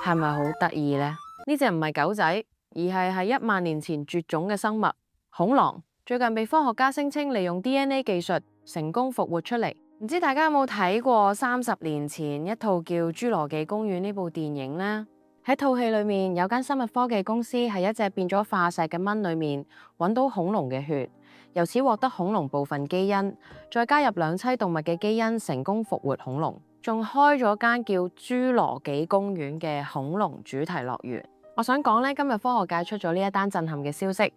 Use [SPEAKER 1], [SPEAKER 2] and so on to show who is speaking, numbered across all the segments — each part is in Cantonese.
[SPEAKER 1] 係咪好得意呢？呢隻唔係狗仔，而係喺1萬年前絕種嘅生物恐龍。最近被科學家聲稱利用 DNA 技術成功復活出嚟。唔知大家有冇睇過30年前一套叫《侏羅紀公園》呢部電影呢？喺套戲裏面有間生物科技公司喺一隻變咗化石嘅蚊裏面揾到恐龍嘅血，由此獲得恐龍部分基因，再加入2棲動物嘅基因，成功復活恐龍。仲開咗間叫侏羅紀公園嘅恐龍主題樂園。我想講呢，今日科學界出咗呢一單震撼嘅消息，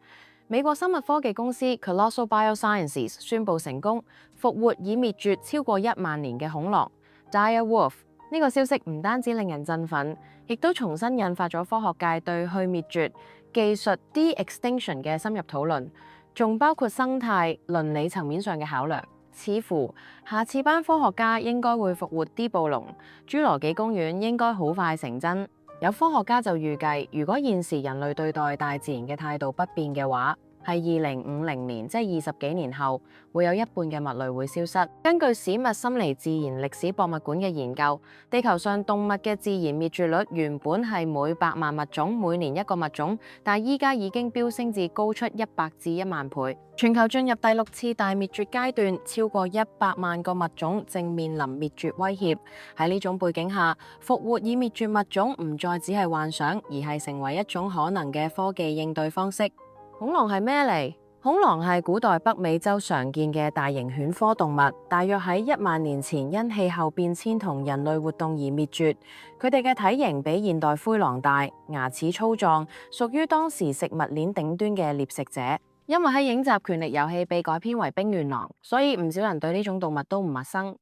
[SPEAKER 1] 美國生物科技公司 Colossal Biosciences 宣布成功復活已滅絕超過1萬年嘅恐龍 Dire Wolf。呢個消息唔單止令人振奮，亦都重新引發咗科學界對去滅絕技術 de-extinction 嘅深入討論，仲包括生態倫理層面上嘅考量。似乎下次班科學家應該會復活啲暴龍，侏羅紀公園應該好快成真。有科學家就預計，如果現時人類對待大自然嘅態度不變嘅話，係2050年，即係20幾年後，會有1半嘅物類會消失。根據史密森尼自然歷史博物館嘅研究，地球上動物嘅自然滅絕率原本係每100萬物種每年1個物種，但依家已經飆升至高出100至1萬倍。全球進入第6次大滅絕階段，超過100萬個物種正面臨滅絕威脅。喺呢種背景下，復活已滅絕物種唔再只係幻想，而係成為一種可能嘅科技應對方式。恐龍係咩嚟？恐龍係古代北美洲常見嘅大型犬科動物，大約喺1萬年前因氣候變遷同人類活動而滅絕。佢哋嘅體型比現代灰狼大，牙齒粗壯，屬於當時食物鏈頂端嘅獵食者。因為喺影集《權力遊戲》被改編為冰原狼，所以唔少人對呢種動物都唔陌生。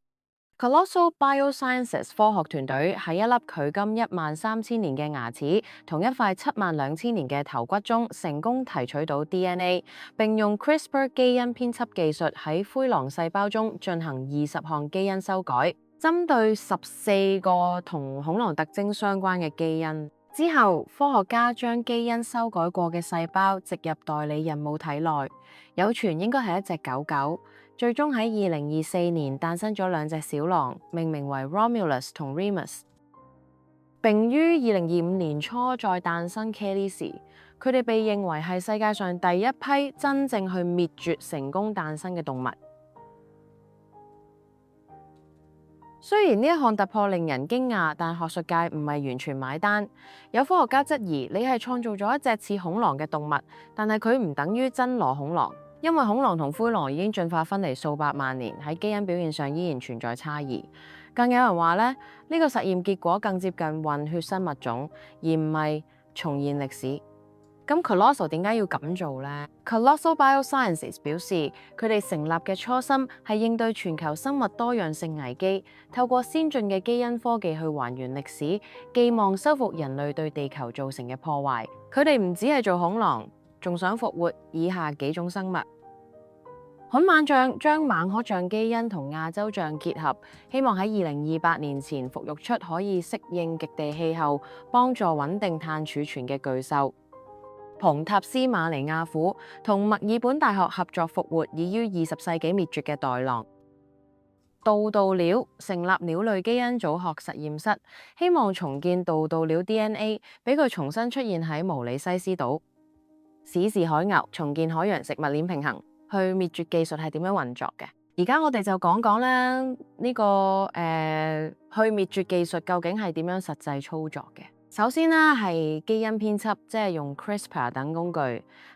[SPEAKER 1] Colossal Biosciences 科學團隊喺一粒距今13000年嘅牙齒同一塊72000年嘅頭骨中成功提取到 DNA， 並用 CRISPR 基因編輯技術喺灰狼細胞中進行20項基因修改，針對14個同恐龍特徵相關嘅基因。之後，科學家將基因修改過嘅細胞植入代理孕母體內，有傳應該係一隻狗狗。最終喺2024年誕生咗2隻小狼，命名為 Romulus 同 Remus， 並於2025年初再誕生 Kelly's。佢哋被認為係世界上第一批真正去滅絕成功誕生嘅動物。雖然呢一項突破令人驚訝，但學術界唔係完全買單。有科學家質疑，你係創造咗一隻似恐龍嘅動物，但係佢唔等於真裸恐龍。因為恐龍同灰狼已經進化分離數百萬年，喺基因表現上依然存在差異。更有人話呢個實驗結果更接近混血生物種，而唔係重現歷史。咁 Colossal 點解要咁做呢？ Colossal Biosciences 表示，佢哋成立嘅初心係應對全球生物多樣性危機，透過先進嘅基因科技去還原歷史，寄望修復人類對地球造成嘅破壞。佢哋唔只係做恐龍，仲想復活以下幾種生物。悍猛象將猛鶴象基因同亞洲象結合，希望喺2028年前復育出可以適應極地氣候、幫助穩定碳儲存嘅巨獸。蓬塔斯馬尼亞虎同墨爾本大學合作復活已於20世紀滅絕嘅袋狼。渡渡鳥成立鳥類基因組學實驗室，希望重建渡渡鳥 DNA， 俾佢重新出現喺毛里西斯島。史氏海牛重建海洋食物鏈平衡，去滅絕技術係點樣運作嘅？而家我哋就講講咧呢個去滅絕技術究竟係點樣實際操作嘅。首先啦，係基因編輯，即係用 CRISPR 等工具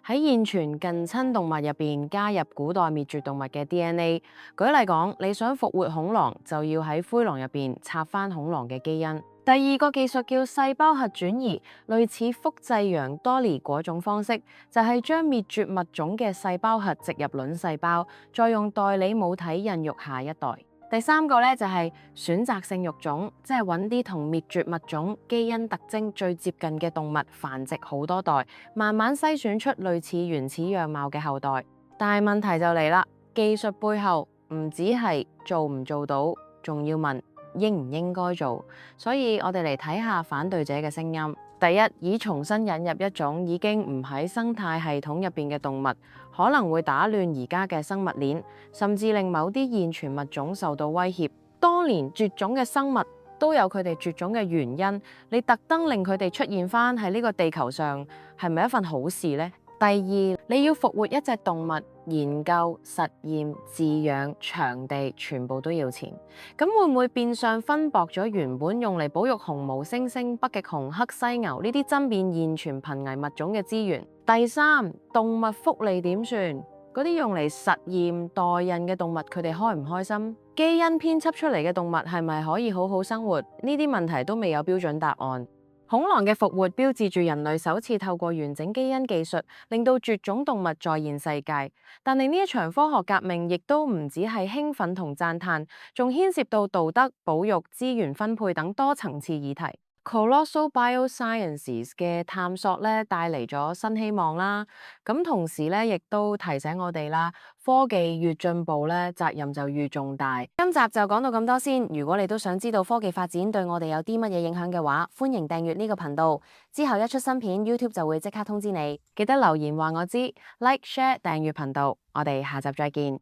[SPEAKER 1] 喺現存近親動物入邊加入古代滅絕動物嘅 DNA。舉例講，你想復活恐龍，就要喺灰狼入邊插翻恐龍嘅基因。第二個技術叫細胞核轉移，類似複製羊多利嗰種方式，就係將滅絕物種嘅細胞核植入卵細胞，再用代理母體孕育下一代。第三個咧就係選擇性育種，即係揾啲同滅絕物種基因特徵最接近嘅動物繁殖好多代，慢慢篩選出類似原始樣貌嘅後代。但係問題就嚟啦，技術背後唔只係做唔做到，仲要問應唔應該做。所以我哋嚟睇下反對者嘅聲音。第一，以重新引入一種已經唔喺生態系統入邊嘅動物，可能會打亂而家嘅生物鏈，甚至令某啲現存物種受到威脅。當年絕種嘅生物都有佢哋絕種嘅原因。你特登令佢哋出現翻喺呢個地球上，係咪一份好事呢？第二，你要復活一隻動物，研究、實驗、飼養、場地，全部都要錢。咁會唔會變相分薄咗原本用嚟保育紅毛猩猩、北極熊、黑犀牛呢啲珍變現存瀕危物種嘅資源？第三，動物福利點算？嗰啲用嚟實驗代孕嘅動物，佢哋開唔開心？基因編輯出嚟嘅動物係咪可以好好生活？呢啲問題都未有標準答案。恐龍嘅復活標誌住人類首次透過完整基因技術，令到絕種動物再現世界。但係呢一場科學革命亦都唔只係興奮同讚嘆，仲牽涉到道德、保育、資源分配等多層次議題。Colossal Biosciences 嘅探索咧，帶嚟咗新希望啦。咁同時咧，亦都提醒我哋啦，科技越進步咧，責任就越重大。今集就講到咁多先。如果你都想知道科技發展對我哋有啲乜嘢影響嘅話，歡迎訂閱呢個頻道。之後一出新片，YouTube 就會即刻通知你。記得留言話我知，like、share、訂閱頻道。我哋下集再見。